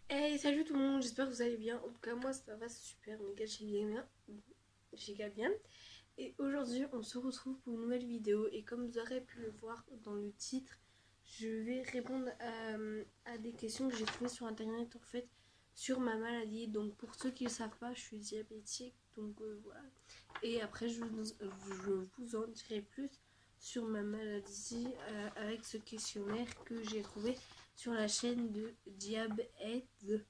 Hey, salut tout le monde, j'espère que vous allez bien. En tout cas, moi ça va super, méga giga bien. Et aujourd'hui, on se retrouve pour une nouvelle vidéo. Et comme vous aurez pu le voir dans le titre, je vais répondre à des questions que j'ai trouvées sur internet en fait sur ma maladie. Donc, pour ceux qui ne le savent pas, je suis diabétique. Donc, voilà. Et après, je vous en dirai plus sur ma maladie avec ce questionnaire que j'ai trouvé sur la chaîne de Diab Aid.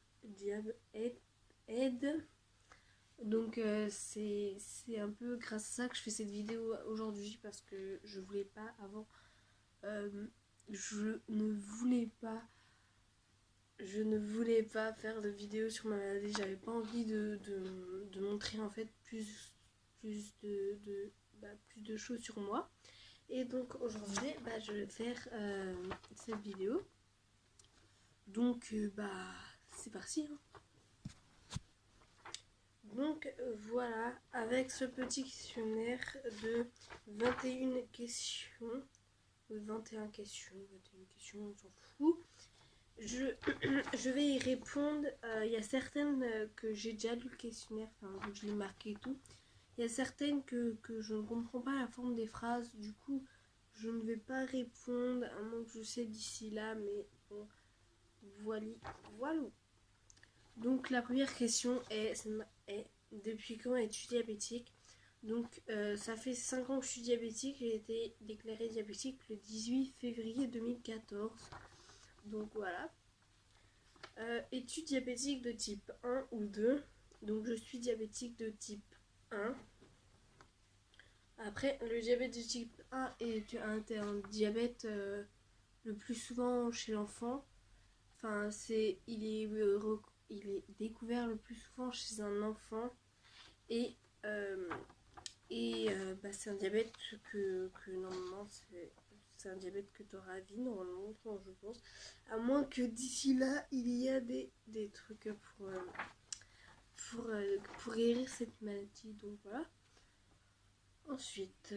Donc c'est un peu grâce à ça que je fais cette vidéo aujourd'hui parce que je voulais pas avant, je ne voulais pas faire de vidéo sur ma maladie. J'avais pas envie de montrer en fait plus de choses sur moi. Et donc aujourd'hui je vais faire cette vidéo. Donc c'est parti, hein. Donc voilà, avec ce petit questionnaire de 21 questions, 21 questions, 21 questions, on s'en fout. Je, je vais y répondre. Il y a certaines que j'ai déjà lu le questionnaire, enfin je l'ai marqué et tout. Il y a certaines que je ne comprends pas la forme des phrases, du coup je ne vais pas répondre à moins que je sais d'ici là, mais bon, voilà. Voilà. Donc la première question est depuis quand es-tu diabétique? Donc ça fait 5 ans que je suis diabétique, j'ai été déclarée diabétique le 18 février 2014. Donc voilà. Es-tu diabétique de type 1 ou 2? Donc je suis diabétique de type 1. Après, le diabète de type 1 est un diabète le plus souvent chez l'enfant. Enfin, il est découvert le plus souvent chez un enfant. Et, euh, c'est un diabète que normalement, c'est un diabète que tu auras à vie, normalement, je pense. À moins que d'ici là, il y a des trucs pour guérir cette maladie. Donc voilà. Ensuite,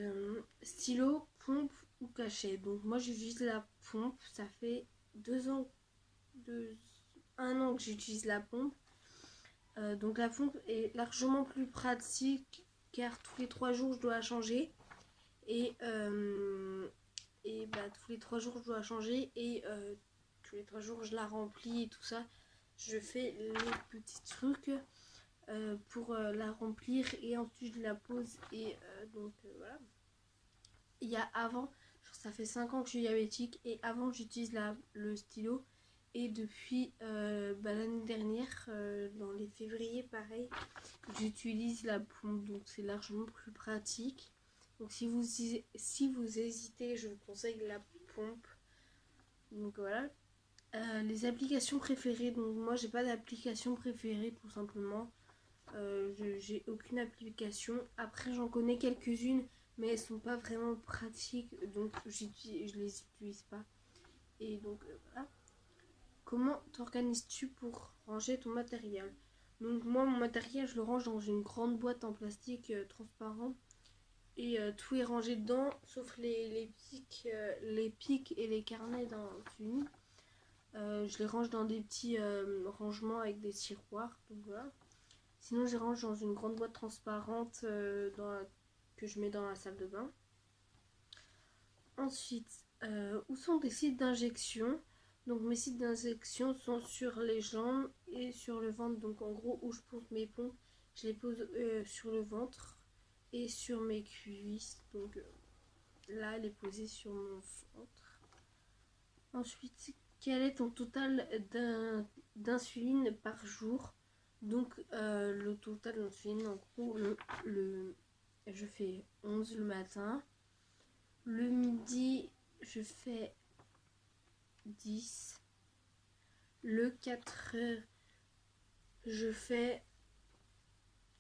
stylo, pompe ou cachet. Donc moi, j'utilise la pompe. Ça fait 2 ans, 1 an que j'utilise la pompe. Donc la pompe est largement plus pratique car tous les 3 jours je dois la changer et, tous les 3 jours je dois la changer et tous les 3 jours je la remplis et tout ça. Je fais les petits trucs pour la remplir et ensuite je la pose et voilà. Il y a avant, ça fait 5 ans que je suis diabétique et avant j'utilise le stylo. Et depuis l'année dernière, dans les février, pareil, j'utilise la pompe. Donc c'est largement plus pratique. Donc si vous hésitez, je vous conseille la pompe. Donc voilà. Les applications préférées. Donc moi, j'ai pas d'application préférée tout simplement. J'ai aucune application. Après, j'en connais quelques-unes, mais elles sont pas vraiment pratiques. Donc je les utilise pas. Et donc voilà. Comment t'organises-tu pour ranger ton matériel? Donc moi, mon matériel, je le range dans une grande boîte en plastique transparent. Et tout est rangé dedans, sauf les pics et les carnets dans une. Je les range dans des petits rangements avec des tiroirs. Donc voilà. Sinon, je les range dans une grande boîte transparente que je mets dans la salle de bain. Ensuite, où sont tes sites d'injection? Donc mes sites d'injection sont sur les jambes et sur le ventre. Donc en gros, où je pose mes pompes, je les pose sur le ventre et sur mes cuisses. Donc là, elle est posée sur mon ventre. Ensuite, quel est ton total d'insuline par jour? Donc le total d'insuline, en gros, je fais 11 le matin. Le midi, je fais 10. Le 4 heures, je fais.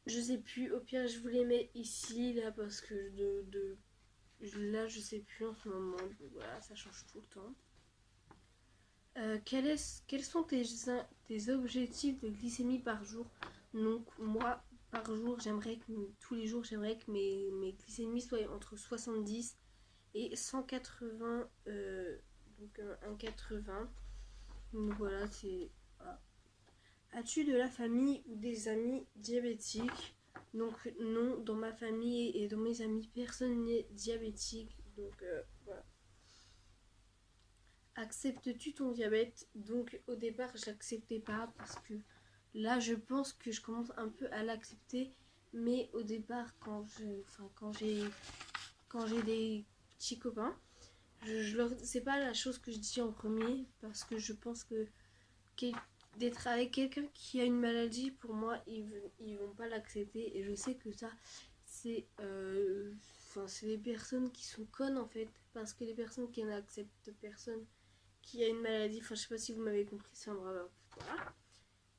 Je sais plus, au pire, je vous les mets ici, là, parce que là, je sais plus en ce moment. Donc voilà, ça change tout le temps. Quels sont tes objectifs de glycémie par jour? Donc, moi, par jour, tous les jours, j'aimerais que mes glycémies soient entre 70 et 180. Donc, 1,80. Donc, voilà, c'est. Voilà. As-tu de la famille ou des amis diabétiques? Donc non, dans ma famille et dans mes amis, personne n'est diabétique. Donc voilà. Acceptes-tu ton diabète? Donc au départ, je l'acceptais pas parce que là, je pense que je commence un peu à l'accepter. Mais au départ, quand j'ai des petits copains, c'est pas la chose que je dis en premier parce que je pense que d'être avec quelqu'un qui a une maladie, pour moi, ils vont pas l'accepter. Et je sais que ça, c'est c'est des personnes qui sont connes en fait. Parce que les personnes qui n'acceptent personne qui a une maladie, enfin, je sais pas si vous m'avez compris, c'est un bravo. Voilà.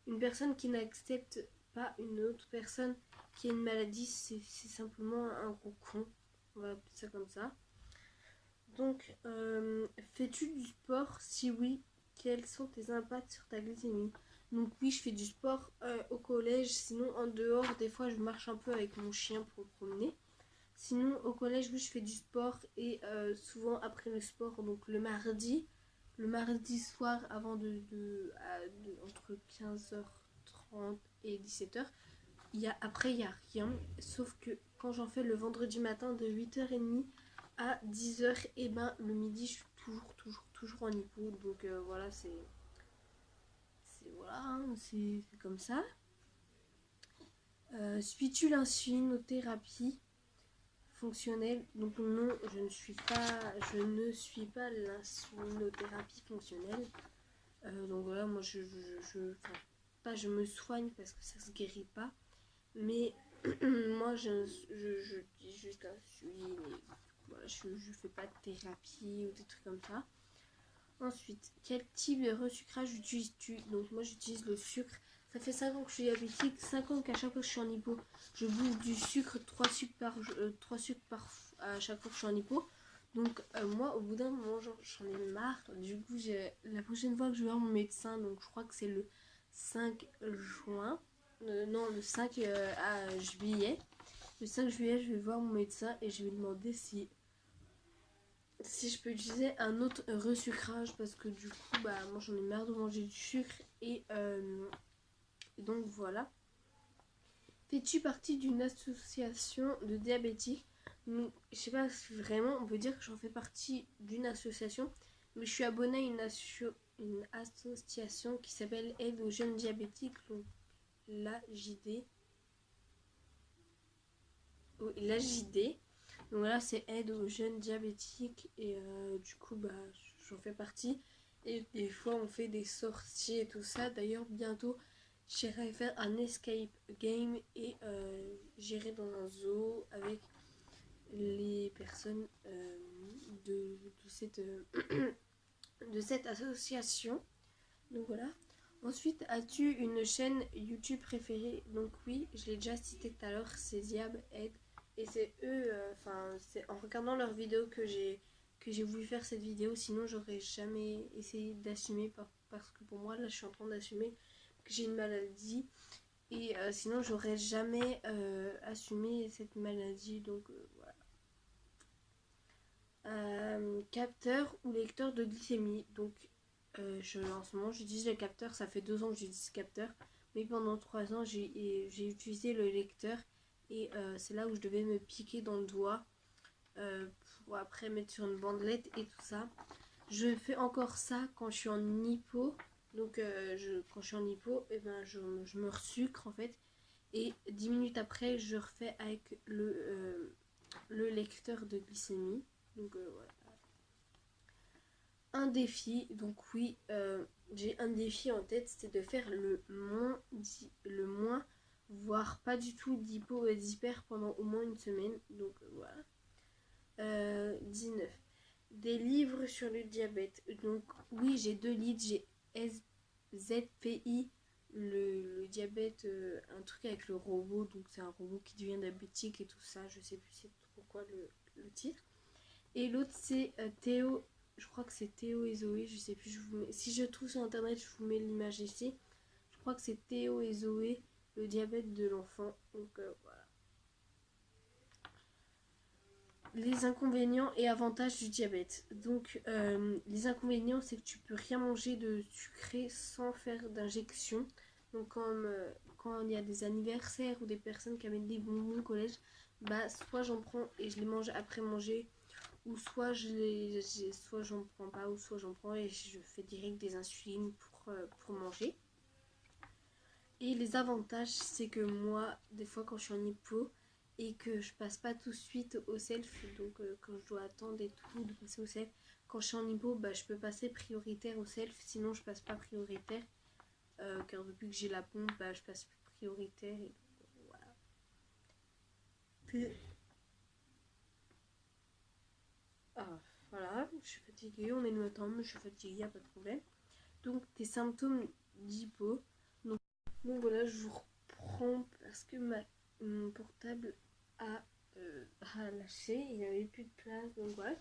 Une personne qui n'accepte pas une autre personne qui a une maladie, c'est simplement un gros con. On va appeler ça comme ça. Donc, fais-tu du sport? Si oui, quels sont tes impacts sur ta glycémie? Donc oui, je fais du sport au collège. Sinon, en dehors, des fois, je marche un peu avec mon chien pour le promener. Sinon, au collège, oui, je fais du sport. Et souvent, après le sport, donc le mardi soir, avant entre 15h30 et 17h, après, il n'y a rien. Sauf que quand j'en fais le vendredi matin de 8h30 à 10h, et ben le midi, je suis toujours en hypo. Donc voilà, c'est comme ça. Suis-tu l'insulinothérapie fonctionnelle? Donc non, je ne suis pas l'insulinothérapie fonctionnelle. Donc voilà, moi pas je me soigne parce que ça se guérit pas. Mais moi, je dis juste un suivi. Voilà, je fais pas de thérapie ou des trucs comme ça. Ensuite, quel type de resucrage utilises-tu? Donc moi, j'utilise le sucre. Ça fait 5 ans que je suis diabétique, 5 ans qu'à chaque fois que je suis en hypo, je bouffe du sucre, 3 sucres à chaque fois que je suis en hypo. Donc moi, au bout d'un moment, j'en ai marre. Du coup, la prochaine fois que je vais voir mon médecin, donc je crois que c'est le 5 juin, non, le 5 juillet. Le 5 juillet, je vais voir mon médecin et je vais lui demander si je peux utiliser un autre resucrage parce que du coup, moi j'en ai marre de manger du sucre et donc voilà. Fais-tu partie d'une association de diabétiques? Je sais pas si vraiment on peut dire que j'en fais partie d'une association, mais je suis abonnée à une association qui s'appelle Aide aux jeunes diabétiques, donc l'AJD. L'AJD. Donc voilà, c'est aide aux jeunes diabétiques et du coup, j'en fais partie. Et des fois, on fait des sorties et tout ça. D'ailleurs, bientôt, j'irai faire un escape game et j'irai dans un zoo avec les personnes de cette association. Donc voilà. Ensuite, as-tu une chaîne YouTube préférée? Donc oui, je l'ai déjà cité tout à l'heure, c'est Diab Aide. Et c'est eux, c'est en regardant leurs vidéos que j'ai voulu faire cette vidéo. Sinon, j'aurais jamais essayé d'assumer parce que pour moi, là, je suis en train d'assumer que j'ai une maladie. Et sinon, j'aurais jamais assumé cette maladie. Donc voilà. Capteur ou lecteur de glycémie. Donc en ce moment, j'utilise le capteur. Ça fait 2 ans que j'utilise ce capteur. Mais pendant 3 ans, j'ai utilisé le lecteur. Et c'est là où je devais me piquer dans le doigt pour après mettre sur une bandelette et tout ça. Je fais encore ça quand je suis en hypo. Donc quand je suis en hypo, je me resucre en fait. Et 10 minutes après, je refais avec le lecteur de glycémie. Donc voilà. Un défi, donc oui, j'ai un défi en tête, c'est de faire le moins, voire pas du tout d'hypo et d'hyper pendant au moins une semaine. Donc voilà. 19. Des livres sur le diabète. Donc oui, j'ai 2 livres, j'ai ZPI, le diabète, un truc avec le robot, donc c'est un robot qui devient diabétique et tout ça, je sais plus c'est trop quoi le titre. Et l'autre c'est Théo. Je crois que c'est Théo et Zoé, je sais plus, si je trouve sur internet, je vous mets l'image ici. Je crois que c'est Théo et Zoé, le diabète de l'enfant. Donc voilà. Les inconvénients et avantages du diabète. Donc les inconvénients, c'est que tu peux rien manger de sucré sans faire d'injection. Donc quand il y a des anniversaires ou des personnes qui amènent des bonbons au collège, bah soit j'en prends et je les mange après manger, ou soit soit j'en prends pas, ou soit j'en prends et je fais direct des insulines pour manger. Et les avantages, c'est que moi, des fois quand je suis en hypo et que je passe pas tout de suite au self, donc quand je dois attendre et tout de passer au self, quand je suis en hypo, bah, je peux passer prioritaire au self, sinon je passe pas prioritaire. Car depuis que j'ai la pompe, bah, je passe prioritaire. Et voilà. Ah, voilà, je suis fatiguée, on est le matin, mais je suis fatiguée, y a pas de problème. Donc, tes symptômes d'hypo. Donc voilà, je vous reprends parce que mon portable a lâché, il n'y avait plus de place, donc voilà.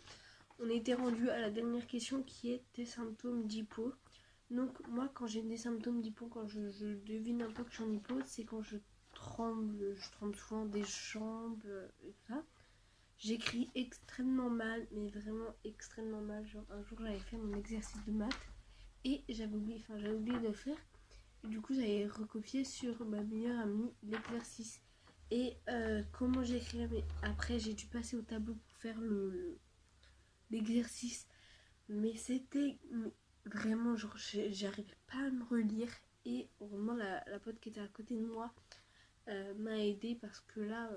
On était rendu à la dernière question qui est tes symptômes d'hypo. Donc moi quand j'ai des symptômes d'hypo, quand je devine un peu que je suis en hypo, c'est quand je tremble souvent des jambes et tout ça. J'écris extrêmement mal, mais vraiment extrêmement mal. Genre un jour j'avais fait mon exercice de maths et j'avais oublié de le faire. Et du coup j'avais recopié sur ma meilleure amie l'exercice. Et comment j'écris, mais après j'ai dû passer au tableau pour faire l'exercice. Mais c'était vraiment, genre, j'arrivais pas à me relire. Et vraiment, la pote qui était à côté de moi m'a aidée parce que là,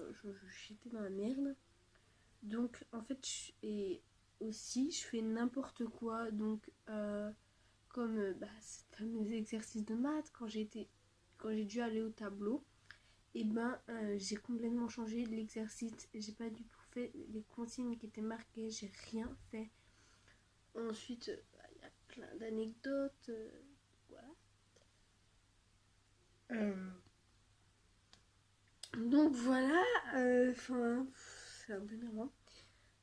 j'étais dans la merde. Donc, en fait, et aussi, je fais n'importe quoi. Donc, comme bah, ces fameux exercices de maths, quand j'ai dû aller au tableau, et ben j'ai complètement changé l'exercice. J'ai pas du tout fait les consignes qui étaient marquées, j'ai rien fait. Ensuite, il y a plein d'anecdotes. Voilà. Donc voilà, enfin, c'est un peu énervant.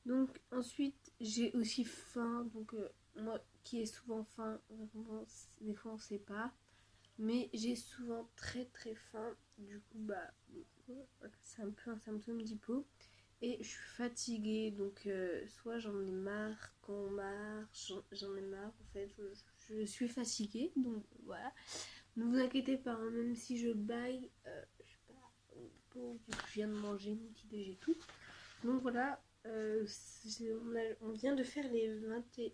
Donc ensuite, j'ai aussi faim. Donc moi qui ai souvent faim, vraiment, des fois on sait pas. Mais j'ai souvent très très faim. Du coup, bah, c'est un peu un symptôme d'hypo. Et je suis fatiguée, donc soit j'en ai marre quand on marche, j'en ai marre en fait, je suis fatiguée, donc voilà. Ne vous inquiétez pas, hein, même si je baille, je suis pas bon, vu que je viens de manger mon petit déj et tout. Donc voilà, on vient de faire les 21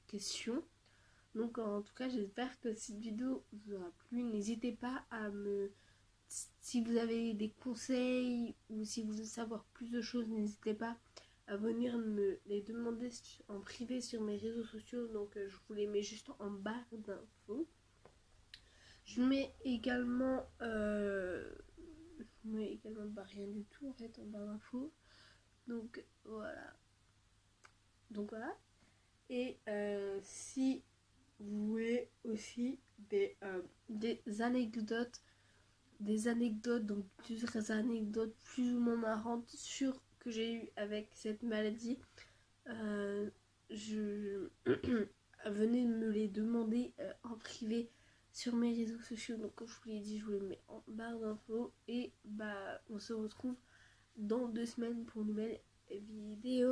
questions. Donc en tout cas, j'espère que cette vidéo vous aura plu. N'hésitez pas à me... Si vous avez des conseils ou si vous voulez savoir plus de choses, n'hésitez pas à venir me les demander en privé sur mes réseaux sociaux. Donc je vous les mets juste en barre d'infos. Je mets également... bah, rien du tout en fait en barre d'infos. Donc voilà. Et si vous voulez aussi des anecdotes, donc plusieurs anecdotes plus ou moins marrantes que j'ai eues avec cette maladie, venez me les demander en privé sur mes réseaux sociaux. Donc comme je vous l'ai dit, je vous les mets en barre d'infos. Et bah on se retrouve dans 2 semaines pour une nouvelle vidéo.